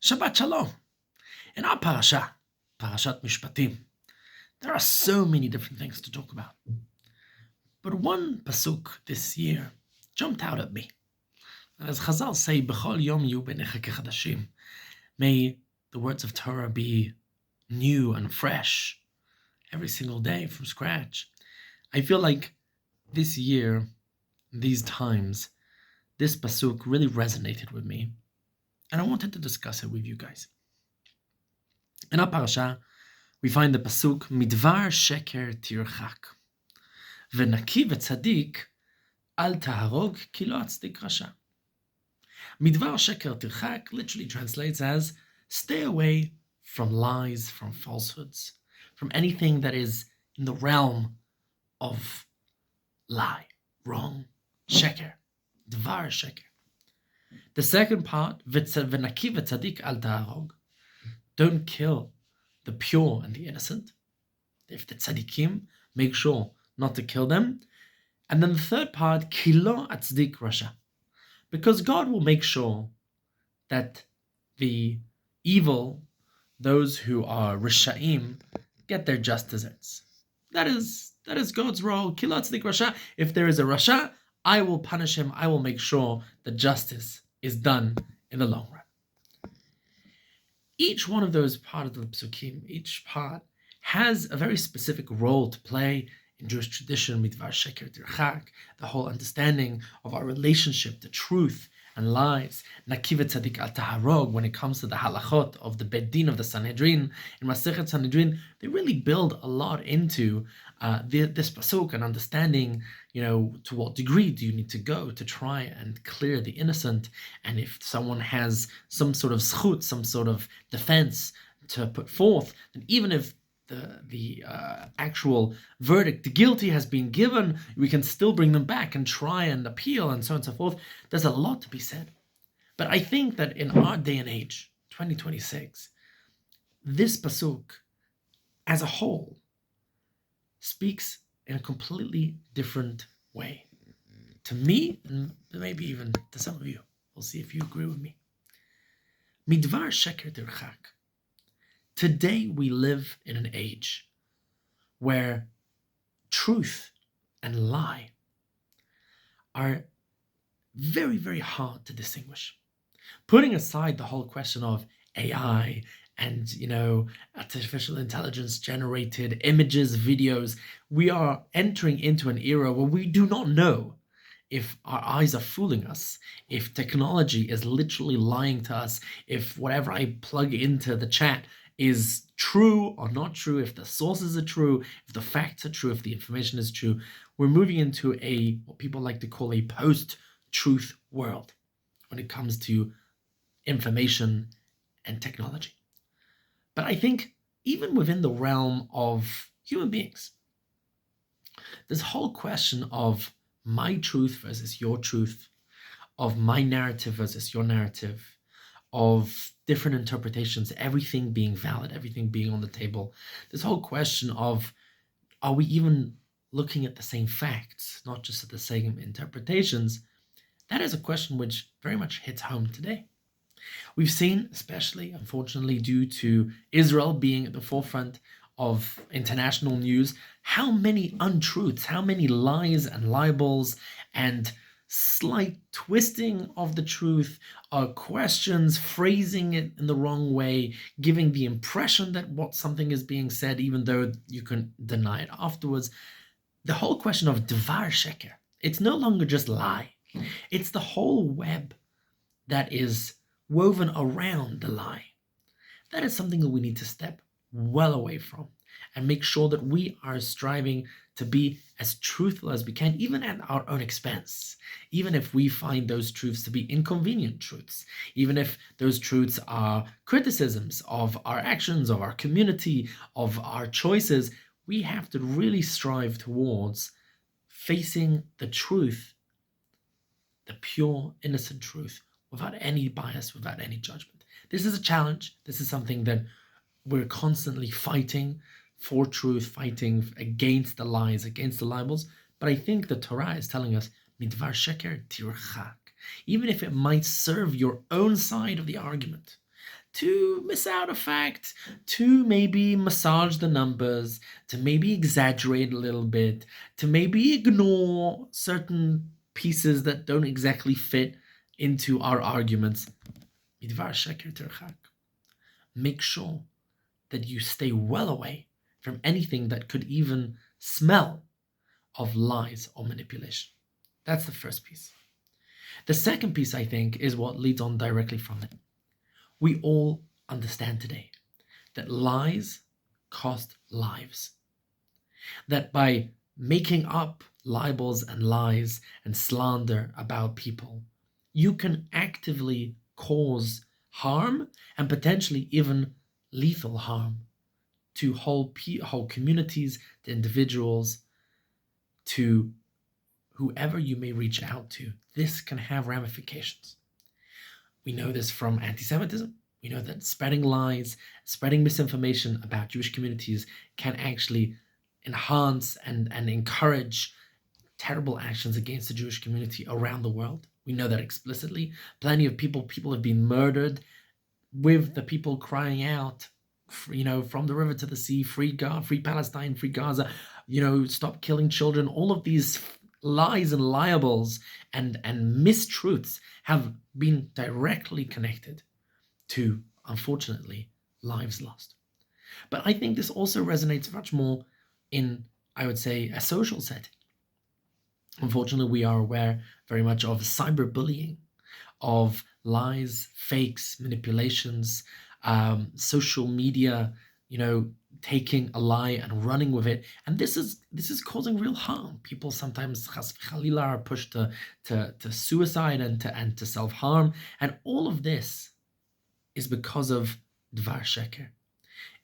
Shabbat Shalom. In our Parashat Mishpatim, there are so many different things to talk about. But one pasuk this year jumped out at me. And as Chazal say, B'chol yom yu b'necha kechadashim. May the words of Torah be new and fresh every single day from scratch. I feel like this year, these times, this pasuk really resonated with me. And I wanted to discuss it with you guys. In our parasha, we find the pasuk midvar sheker tirchak, v'naki v'tzadik al taharog ki lo atzdik rasha. Midvar sheker tirchak literally translates as stay away from lies, from falsehoods, from anything that is in the realm of lie, wrong, sheker, dvar sheker. The second part, v'naki v'tzadik al taharog, don't kill the pure and the innocent. If the tzaddikim, make sure not to kill them. And then the third part, ki lo atzdik rasha, because God will make sure that the evil, those who are rishaim, get their just desserts. That is God's role. Ki lo atzdik rasha. If there is a rasha, I will punish him. I will make sure that justice is done in the long run. Each one of those part of the psukim, each part has a very specific role to play in Jewish tradition, midvar sheker tirchak, the whole understanding of our relationship to truth and lies. Naki v'tzadik al taharog, when it comes to the halachot of the Beit Din of the Sanhedrin, in Masechet Sanhedrin, they really build a lot into this pasuk and understanding, to what degree do you need to go to try and clear the innocent, and if someone has some sort of zchut, some sort of defense to put forth, then even if the actual verdict, the guilty, has been given, we can still bring them back and try and appeal and so on and so forth. There's a lot to be said. But I think that in our day and age, 2026, this pasuk as a whole speaks in a completely different way. To me, and maybe even to some of you. We'll see if you agree with me. Midvar sheker tirchak. Today we live in an age where truth and lie are very, very hard to distinguish. Putting aside the whole question of AI and, artificial intelligence generated images, videos, we are entering into an era where we do not know if our eyes are fooling us, if technology is literally lying to us, if whatever I plug into the chat is true or not true, if the sources are true, if the facts are true, if the information is true. We're moving into what people like to call a post-truth world when it comes to information and technology. But I think even within the realm of human beings, this whole question of my truth versus your truth, of my narrative versus your narrative, of different interpretations, everything being valid, everything being on the table. This whole question of, are we even looking at the same facts, not just at the same interpretations? That is a question which very much hits home today. We've seen, especially, unfortunately, due to Israel being at the forefront of international news, how many untruths, how many lies and libels and slight twisting of the truth, questions, phrasing it in the wrong way, giving the impression that something is being said, even though you can deny it afterwards. The whole question of dvar sheker, it's no longer just lie. It's the whole web that is woven around the lie. That is something that we need to step well away from and make sure that we are striving to be as truthful as we can, even at our own expense, even if we find those truths to be inconvenient truths, even if those truths are criticisms of our actions, of our community, of our choices. We have to really strive towards facing the truth, the pure, innocent truth, without any bias, without any judgment. This is a challenge. This is something that we're constantly fighting for truth, fighting against the lies, against the libels. But I think the Torah is telling us, midvar sheker tirchak. Even if it might serve your own side of the argument, to miss out a fact, to maybe massage the numbers, to maybe exaggerate a little bit, to maybe ignore certain pieces that don't exactly fit into our arguments. Midvar sheker terchak. Make sure that you stay well away from anything that could even smell of lies or manipulation. That's the first piece. The second piece, I think, is what leads on directly from it. We all understand today that lies cost lives. That by making up libels and lies and slander about people, you can actively cause harm and potentially even lethal harm to whole communities, to individuals, to whoever you may reach out to. This can have ramifications. We know this from anti-Semitism. We know that spreading lies, spreading misinformation about Jewish communities can actually enhance and encourage terrible actions against the Jewish community around the world. We know that explicitly. Plenty of people have been murdered with the people crying out, from the river to the sea, free God, free Palestine, free Gaza, stop killing children. All of these lies and libels and mistruths have been directly connected to, unfortunately, lives lost. But I think this also resonates much more in, I would say, a social setting. Unfortunately, we are aware very much of cyberbullying, of lies, fakes, manipulations, social media, taking a lie and running with it, and this is causing real harm. People sometimes, chas v'chalila, are pushed to suicide and to self harm, and all of this is because of dvar sheker.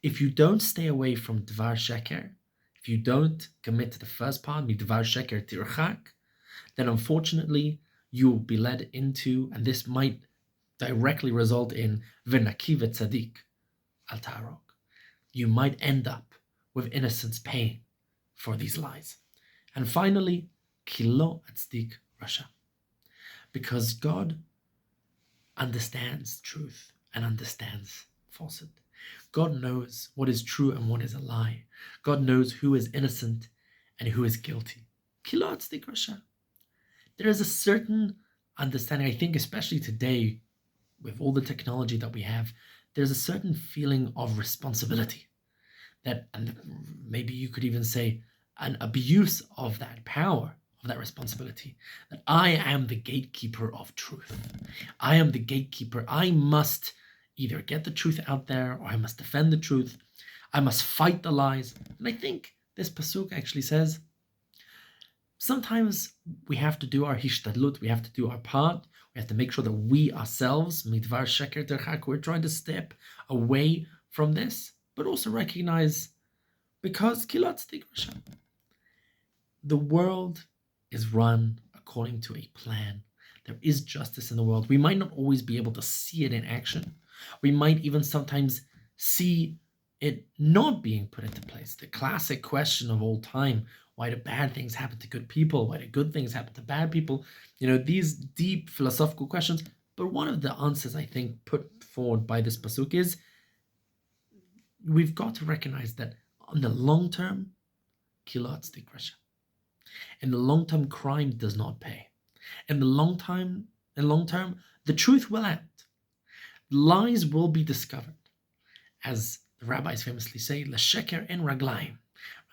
If you don't stay away from dvar sheker, if you don't commit to the first part, midvar sheker tirchak, then unfortunately you will be led into, and this might directly result in v'naki v'tzadik al ta'arok. You might end up with innocence paying for these lies. And finally, kilo atzdik rasha. Because God understands truth and understands falsehood. God knows what is true and what is a lie. God knows who is innocent and who is guilty. Kilo atzdik rasha. There is a certain understanding, I think, especially today, with all the technology that we have, there's a certain feeling of responsibility that, and maybe you could even say an abuse of that power, of that responsibility, that I am the gatekeeper of truth. I am the gatekeeper. I must either get the truth out there, or I must defend the truth. I must fight the lies. And I think this pasuk actually says, sometimes we have to do our hishtadlut, we have to do our part. We have to make sure that we ourselves, midvar sheker terchak, we're trying to step away from this, but also recognize, because kilo atzdik rasha, the world is run according to a plan. There is justice in the world. We might not always be able to see it in action. We might even sometimes see it not being put into place. The classic question of all time: why do bad things happen to good people? Why do good things happen to bad people? These deep philosophical questions. But one of the answers, I think, put forward by this pasuk is, we've got to recognize that on the long term, kilo atzdik rasha. In the long term, crime does not pay. In the long term, the truth will out. Lies will be discovered. As the rabbis famously say, l'sheker en raglayim.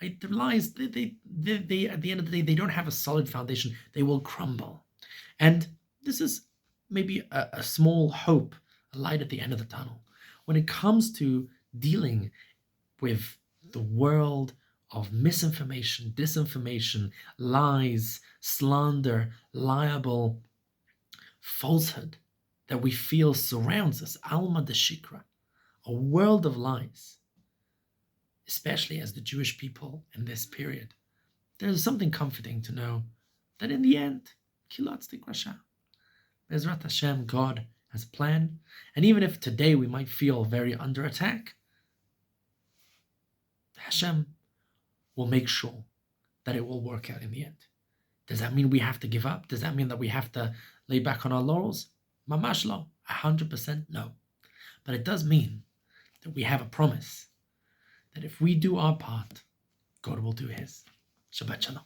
Right? The lies, they at the end of the day, they don't have a solid foundation. They will crumble. And this is maybe a small hope, a light at the end of the tunnel. When it comes to dealing with the world of misinformation, disinformation, lies, slander, libel, falsehood that we feel surrounds us, alma de shikra, a world of lies, especially as the Jewish people in this period, there's something comforting to know that in the end, kilo atzdik rasha, Bezrat Hashem, God has a plan. And even if today we might feel very under attack, Hashem will make sure that it will work out in the end. Does that mean we have to give up? Does that mean that we have to lay back on our laurels? Mamash lo, 100% no. But it does mean that we have a promise that if we do our part, God will do his. Shabbat Shalom.